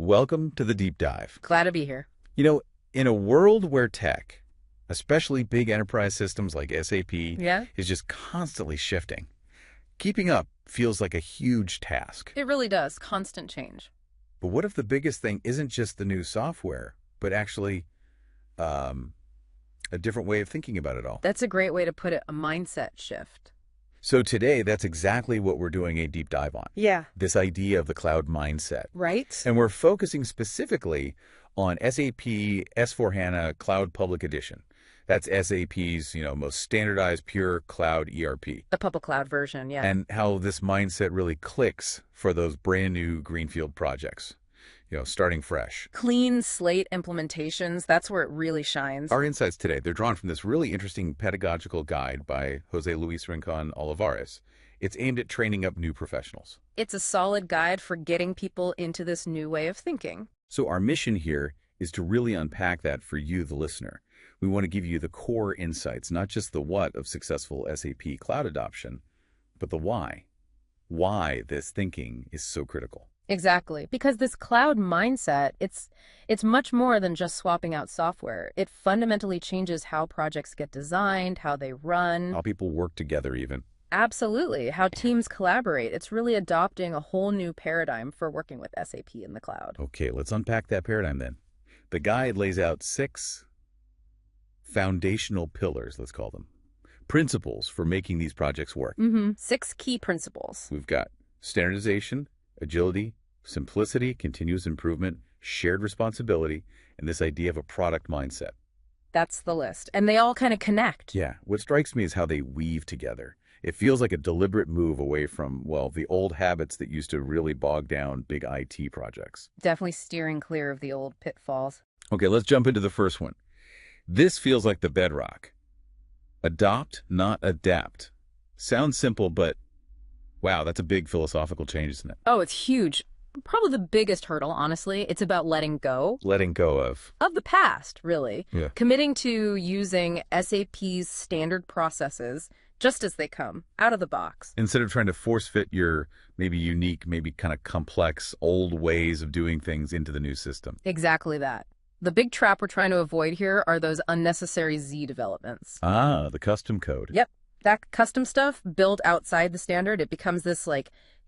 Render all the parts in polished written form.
Welcome to the deep dive. Glad to be here. You know, in a world where tech, especially big enterprise systems like SAP, is just constantly shifting, keeping up feels like a huge task. It really does. Constant change. But what if the biggest thing isn't just the new software, but actually a different way of thinking about it all? That's a great way to put it, a mindset shift. So today, that's exactly what we're doing a deep dive on. Yeah. This idea of the cloud mindset. Right? And we're focusing specifically on SAP S/4HANA Cloud Public Edition. That's SAP's, most standardized pure cloud ERP. The public cloud version, yeah. And how this mindset really clicks for those brand new greenfield projects, starting fresh. Clean slate implementations, that's where it really shines. Our insights today, they're drawn from this really interesting pedagogical guide by Jose Luis Rincon Olivares. It's aimed at training up new professionals. It's a solid guide for getting people into this new way of thinking. So our mission here is to really unpack that for you, the listener. We want to give you the core insights, not just the what of successful SAP cloud adoption, but the why. Why this thinking is so critical. Exactly. Because this cloud mindset, it's much more than just swapping out software. It fundamentally changes how projects get designed, how they run. How people work together even. Absolutely. How teams collaborate. It's really adopting a whole new paradigm for working with SAP in the cloud. Okay, let's unpack that paradigm then. The guide lays out 6 foundational pillars, let's call them, principles for making these projects work. 6 key principles. We've got standardization, agility, simplicity, continuous improvement, shared responsibility, and this idea of a product mindset. That's the list. And they all kind of connect. Yeah. What strikes me is how they weave together. It feels like a deliberate move away from, the old habits that used to really bog down big IT projects. Definitely steering clear of the old pitfalls. Okay, let's jump into the first one. This feels like the bedrock. Adopt, not adapt. Sounds simple, but wow, that's a big philosophical change, isn't it? Oh, it's huge. Probably the biggest hurdle, honestly. It's about letting go. Letting go of the past, really. Yeah. Committing to using SAP's standard processes just as they come, out of the box. Instead of trying to force fit your maybe unique, maybe kind of complex old ways of doing things into the new system. Exactly that. The big trap we're trying to avoid here are those unnecessary Z developments. Ah, the custom code. Yep. That custom stuff built outside the standard, it becomes this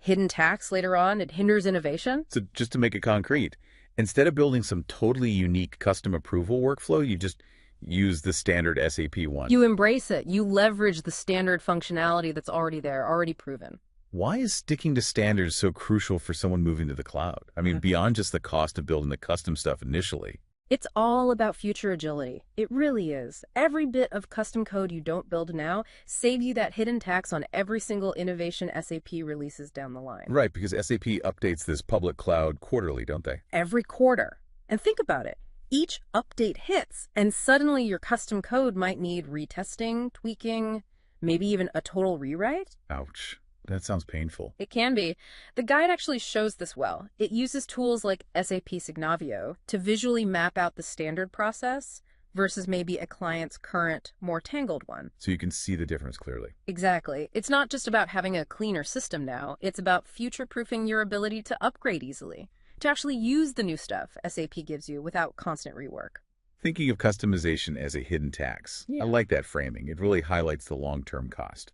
hidden tax later on. It hinders innovation. So just to make it concrete, instead of building some totally unique custom approval workflow, you just use the standard SAP one. You embrace it. You leverage the standard functionality that's already there, already proven. Why is sticking to standards so crucial for someone moving to the cloud? I mean, beyond just the cost of building the custom stuff initially. It's all about future agility. It really is. Every bit of custom code you don't build now saves you that hidden tax on every single innovation SAP releases down the line. Right, because SAP updates this public cloud quarterly, don't they? Every quarter. And think about it. Each update hits, and suddenly your custom code might need retesting, tweaking, maybe even a total rewrite. Ouch. That sounds painful. It can be. The guide actually shows this well. It uses tools like SAP Signavio to visually map out the standard process versus maybe a client's current, more tangled one. So you can see the difference clearly. Exactly. It's not just about having a cleaner system now. It's about future-proofing your ability to upgrade easily, to actually use the new stuff SAP gives you without constant rework. Thinking of customization as a hidden tax. Yeah. I like that framing. It really highlights the long-term cost.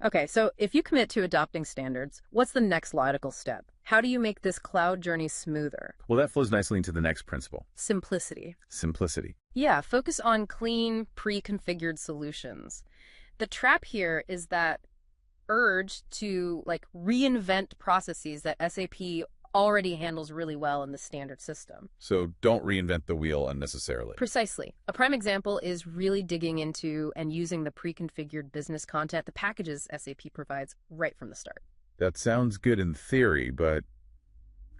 Okay, so if you commit to adopting standards, what's the next logical step? How do you make this cloud journey smoother? Well, that flows nicely into the next principle. Simplicity. Simplicity. Yeah, focus on clean, pre-configured solutions. The trap here is that urge to reinvent processes that SAP already handles really well in the standard system. So don't reinvent the wheel unnecessarily. Precisely. A prime example is really digging into and using the pre-configured business content, the packages SAP provides right from the start. That sounds good in theory, but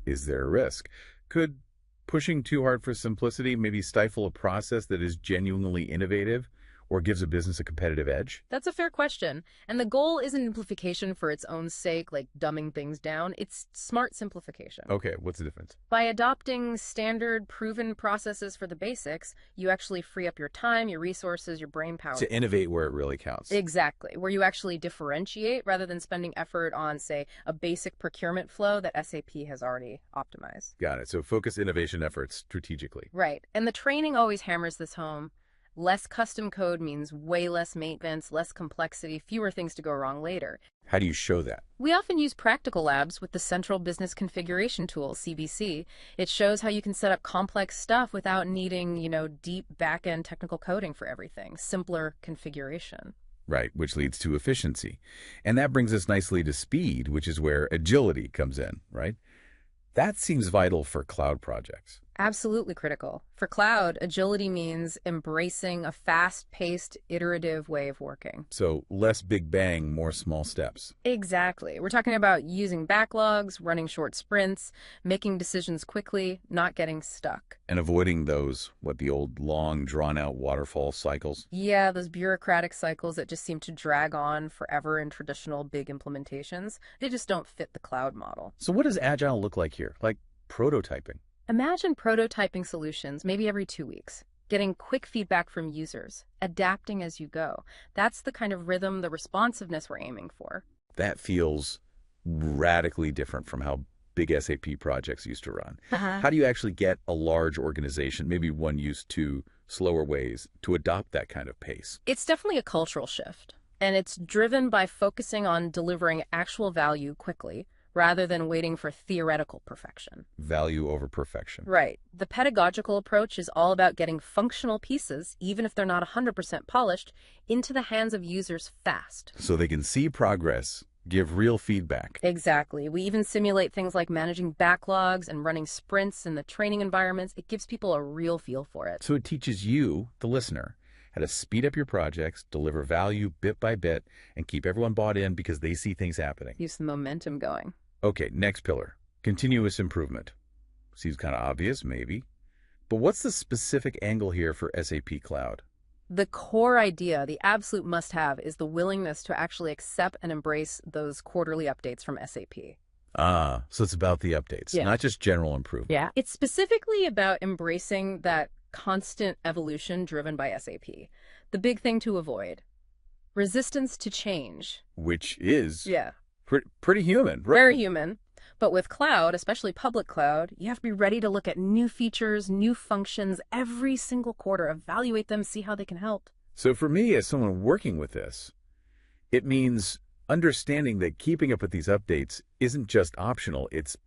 is there a risk? Could pushing too hard for simplicity maybe stifle a process that is genuinely innovative or gives a business a competitive edge? That's a fair question. And the goal isn't simplification for its own sake, like dumbing things down. It's smart simplification. Okay, what's the difference? By adopting standard, proven processes for the basics, you actually free up your time, your resources, your brain power. To innovate where it really counts. Exactly, where you actually differentiate rather than spending effort on, say, a basic procurement flow that SAP has already optimized. Got it. So focus innovation efforts strategically. Right. And the training always hammers this home. Less custom code means way less maintenance, less complexity, fewer things to go wrong later. How do you show that? We often use practical labs with the Central Business Configuration Tool, CBC. It shows how you can set up complex stuff without needing, deep back-end technical coding for everything. Simpler configuration. Right, which leads to efficiency. And that brings us nicely to speed, which is where agility comes in, right? That seems vital for cloud projects. Absolutely critical. For cloud, agility means embracing a fast-paced, iterative way of working. So less big bang, more small steps. Exactly. We're talking about using backlogs, running short sprints, making decisions quickly, not getting stuck. And avoiding those, the old long, drawn-out waterfall cycles? Yeah, those bureaucratic cycles that just seem to drag on forever in traditional big implementations. They just don't fit the cloud model. So what does Agile look like here? Like prototyping? Imagine prototyping solutions maybe every 2 weeks, getting quick feedback from users, adapting as you go. That's the kind of rhythm, the responsiveness we're aiming for. That feels radically different from how big SAP projects used to run. How do you actually get a large organization, maybe one used to slower ways, to adopt that kind of pace? It's definitely a cultural shift, and it's driven by focusing on delivering actual value quickly, rather than waiting for theoretical perfection. Value over perfection. Right. The pedagogical approach is all about getting functional pieces, even if they're not 100% polished, into the hands of users fast. So they can see progress, give real feedback. Exactly. We even simulate things like managing backlogs and running sprints in the training environments. It gives people a real feel for it. So it teaches you, the listener, how to speed up your projects, deliver value bit by bit, and keep everyone bought in because they see things happening. Keeps the momentum going. Okay, next pillar, continuous improvement. Seems kind of obvious, maybe. But what's the specific angle here for SAP Cloud? The core idea, the absolute must-have, is the willingness to actually accept and embrace those quarterly updates from SAP. So it's about the updates, not just general improvement. Yeah. It's specifically about embracing that constant evolution driven by SAP. The big thing to avoid. Resistance to change. Which is... Yeah. Pretty human. Right? Very human. But with cloud, especially public cloud, you have to be ready to look at new features, new functions every single quarter, evaluate them, see how they can help. So for me, as someone working with this, it means understanding that keeping up with these updates isn't just optional, it's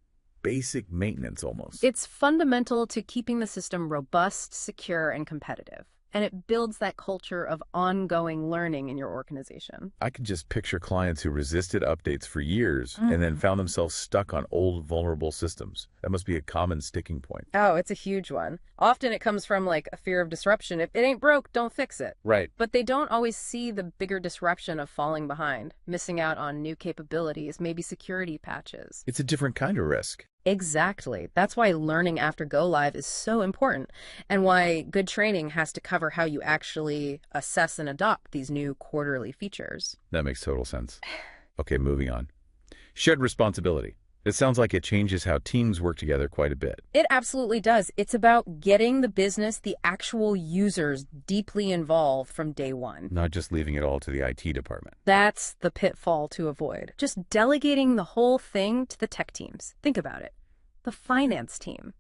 basic maintenance almost. It's fundamental to keeping the system robust, secure, and competitive. And it builds that culture of ongoing learning in your organization. I can just picture clients who resisted updates for years and then found themselves stuck on old, vulnerable systems. That must be a common sticking point. Oh, it's a huge one. Often it comes from a fear of disruption. If it ain't broke, don't fix it. Right. But they don't always see the bigger disruption of falling behind, missing out on new capabilities, maybe security patches. It's a different kind of risk. Exactly. That's why learning after go live is so important, and why good training has to cover how you actually assess and adopt these new quarterly features. That makes total sense. Okay, moving on. Shared responsibility. It sounds like it changes how teams work together quite a bit. It absolutely does. It's about getting the business, the actual users, deeply involved from day one. Not just leaving it all to the IT department. That's the pitfall to avoid. Just delegating the whole thing to the tech teams. Think about it. The finance team.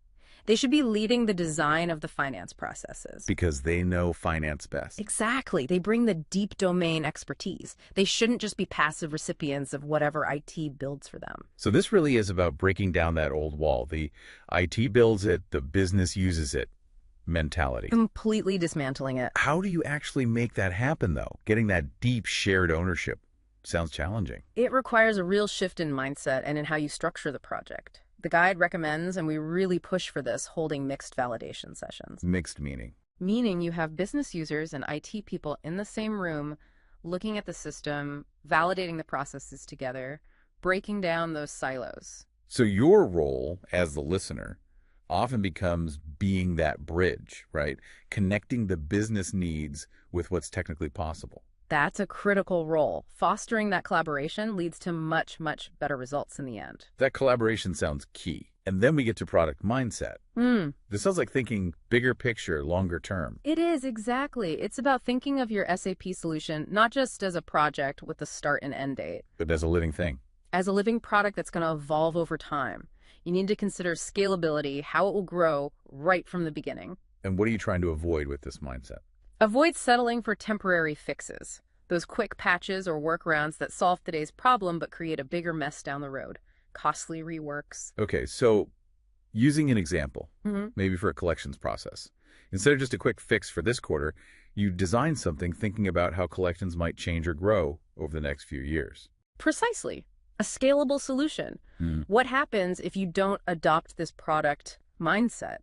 They should be leading the design of the finance processes. Because they know finance best. Exactly. They bring the deep domain expertise. They shouldn't just be passive recipients of whatever IT builds for them. So this really is about breaking down that old wall. The IT builds it, the business uses it mentality. Completely dismantling it. How do you actually make that happen, though? Getting that deep shared ownership sounds challenging. It requires a real shift in mindset and in how you structure the project. The guide recommends, and we really push for this, holding mixed validation sessions. Mixed meaning? Meaning you have business users and IT people in the same room, looking at the system, validating the processes together, breaking down those silos. So your role as the listener often becomes being that bridge, right? Connecting the business needs with what's technically possible. That's a critical role. Fostering that collaboration leads to much, much better results in the end. That collaboration sounds key. And then we get to product mindset. This sounds like thinking bigger picture, longer term. It is, exactly. It's about thinking of your SAP solution not just as a project with a start and end date, But as a living thing. as a living product that's going to evolve over time. You need to consider scalability, how it will grow right from the beginning. And what are you trying to avoid with this mindset? Avoid settling for temporary fixes, those quick patches or workarounds that solve today's problem but create a bigger mess down the road. Costly reworks. Okay, so using an example, maybe for a collections process. Instead of just a quick fix for this quarter, you design something thinking about how collections might change or grow over the next few years. Precisely. A scalable solution. What happens if you don't adopt this product mindset?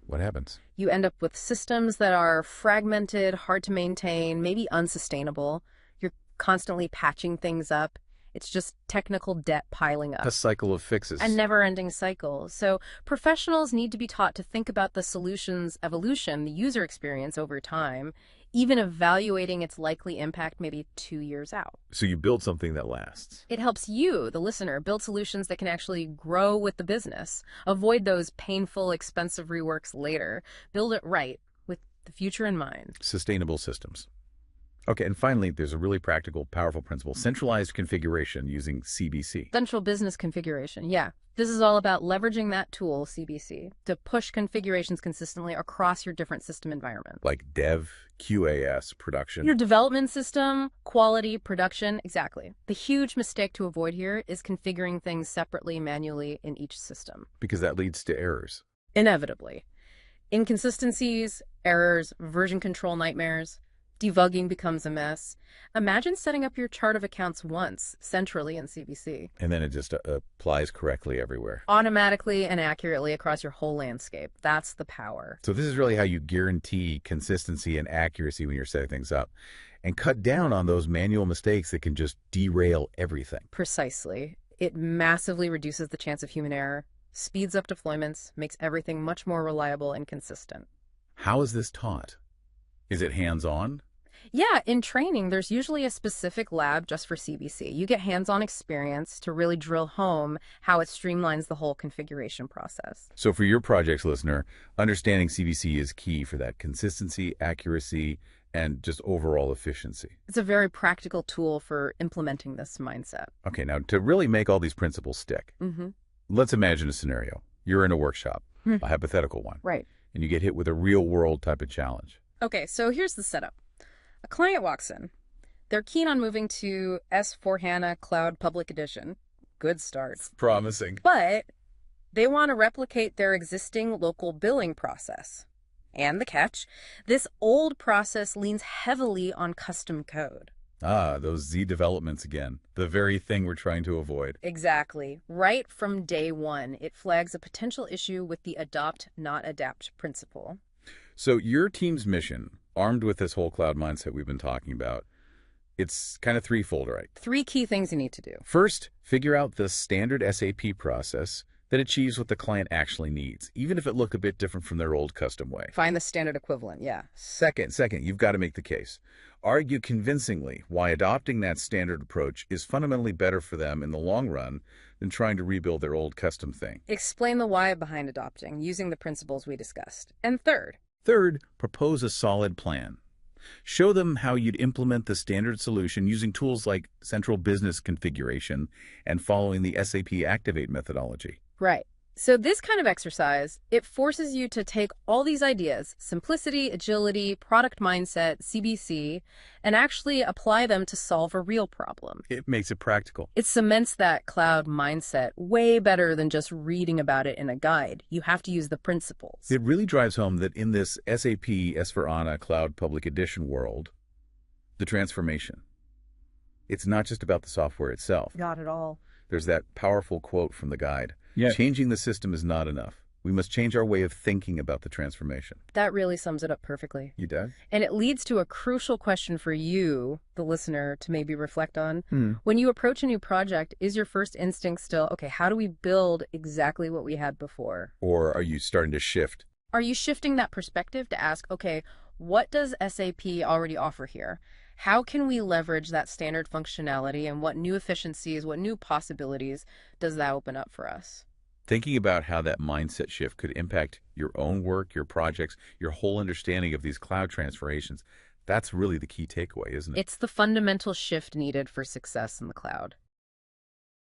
What happens? You end up with systems that are fragmented, hard to maintain, maybe unsustainable. You're constantly patching things up. It's just technical debt piling up. A cycle of fixes. A never-ending cycle. So professionals need to be taught to think about the solution's evolution, the user experience over time, even evaluating its likely impact maybe 2 years out. So you build something that lasts. It helps you, the listener, build solutions that can actually grow with the business. Avoid those painful, expensive reworks later. Build it right with the future in mind. Sustainable systems. Okay, and finally, there's a really practical, powerful principle, centralized configuration using CBC. Central business configuration, yeah. This is all about leveraging that tool, CBC, to push configurations consistently across your different system environments. Like dev, QAS, production. Your development system, quality, production, exactly. The huge mistake to avoid here is configuring things separately, manually in each system. Because that leads to errors. Inevitably. Inconsistencies, errors, version control nightmares. Debugging becomes a mess. Imagine setting up your chart of accounts once, centrally in CBC. And then it just applies correctly everywhere. Automatically and accurately across your whole landscape. That's the power. So this is really how you guarantee consistency and accuracy when you're setting things up. And cut down on those manual mistakes that can just derail everything. Precisely. It massively reduces the chance of human error, speeds up deployments, makes everything much more reliable and consistent. How is this taught? Is it hands-on? Yeah, in training, there's usually a specific lab just for CBC. You get hands-on experience to really drill home how it streamlines the whole configuration process. So for your project's listener, understanding CBC is key for that consistency, accuracy, and just overall efficiency. It's a very practical tool for implementing this mindset. Okay, now to really make all these principles stick, let's imagine a scenario. You're in a workshop, a hypothetical one. Right. And you get hit with a real-world type of challenge. Okay, so here's the setup. A client walks in. They're keen on moving to S/4HANA Cloud Public Edition. Good start. Promising. But they want to replicate their existing local billing process. And the catch, this old process leans heavily on custom code. Ah, those Z developments again. The very thing we're trying to avoid. Exactly. Right from day one, it flags a potential issue with the adopt, not adapt principle. So your team's mission, armed with this whole cloud mindset we've been talking about, it's kind of threefold, right? 3 key things you need to do. First, figure out the standard SAP process that achieves what the client actually needs, even if it looked a bit different from their old custom way. Find the standard equivalent, yeah. Second, you've got to make the case. Argue convincingly why adopting that standard approach is fundamentally better for them in the long run than trying to rebuild their old custom thing. Explain the why behind adopting, using the principles we discussed. And Third, propose a solid plan. Show them how you'd implement the standard solution using tools like central business configuration and following the SAP Activate methodology. right. So this kind of exercise, it forces you to take all these ideas, simplicity, agility, product mindset, CBC, and actually apply them to solve a real problem. It makes it practical. It cements that cloud mindset way better than just reading about it in a guide. You have to use the principles. It really drives home that in this SAP S/4HANA Cloud Public Edition world, the transformation, it's not just about the software itself. Not at all. There's that powerful quote from the guide. Yeah. Changing the system is not enough. We must change our way of thinking about the transformation. That really sums it up perfectly. You did? And it leads to a crucial question for you, the listener, to maybe reflect on. Hmm. When you approach a new project, is your first instinct still, okay, how do we build exactly what we had before? Or are you starting to shift? Are you shifting that perspective to ask, okay, what does SAP already offer here? How can we leverage that standard functionality, and what new efficiencies, what new possibilities does that open up for us? Thinking about how that mindset shift could impact your own work, your projects, your whole understanding of these cloud transformations, that's really the key takeaway, isn't it? It's the fundamental shift needed for success in the cloud.